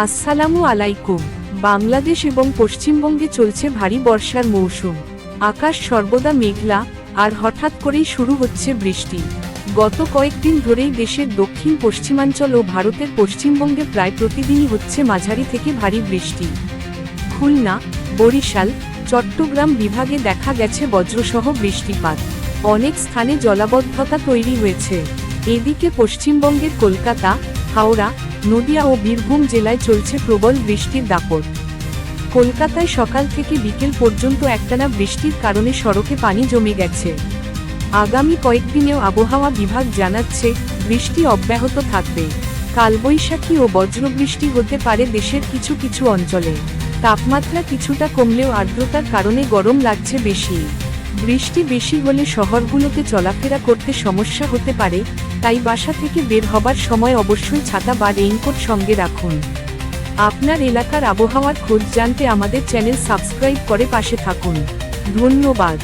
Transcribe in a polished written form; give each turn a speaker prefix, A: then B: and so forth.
A: আসসালামু আলাইকুম। বাংলাদেশ এবং পশ্চিমবঙ্গে চলছে ভারী বর্ষার মৌসুম। আকাশ সর্বদা মেঘলা, আর হঠাৎ করেই শুরু হচ্ছে বৃষ্টি। গত কয়েকদিন ধরেই দেশের দক্ষিণ পশ্চিমাঞ্চল ও ভারতের পশ্চিমবঙ্গে প্রায় প্রতিদিনই হচ্ছে মাঝারি থেকে ভারী বৃষ্টি। খুলনা, বরিশাল, চট্টগ্রাম বিভাগে দেখা গেছে বজ্রসহ বৃষ্টিপাত। অনেক স্থানে জলাবদ্ধতা তৈরি হয়েছে। এদিকে পশ্চিমবঙ্গের কলকাতা, হাওড়া, নদিয়া ও বীরভূম জেলায় চলছে প্রবল বৃষ্টির দাপট। কলকাতায় সকাল থেকে বিকেল পর্যন্ত একটানা বৃষ্টির কারণে সড়কে পানি জমে গেছে। আগামী কয়েকদিনেও আবহাওয়া বিভাগ জানাচ্ছে, বৃষ্টি অব্যাহত থাকবে। কালবৈশাখী ও বজ্রবৃষ্টি হতে পারে দেশের কিছু কিছু অঞ্চলে। তাপমাত্রা কিছুটা কমলেও আর্দ্রতার কারণে গরম লাগছে বেশি। বৃষ্টি বেশি হলে শহরগুলোতে চলাফেরা করতে সমস্যা হতে পারে, তাই বাসা থেকে বের হবার সময় অবশ্যই ছাতা বা রেইনকোট সঙ্গে রাখুন। আপনার এলাকার আবহাওয়ার খোঁজ জানতে আমাদের চ্যানেল সাবস্ক্রাইব করে পাশে থাকুন। ধন্যবাদ।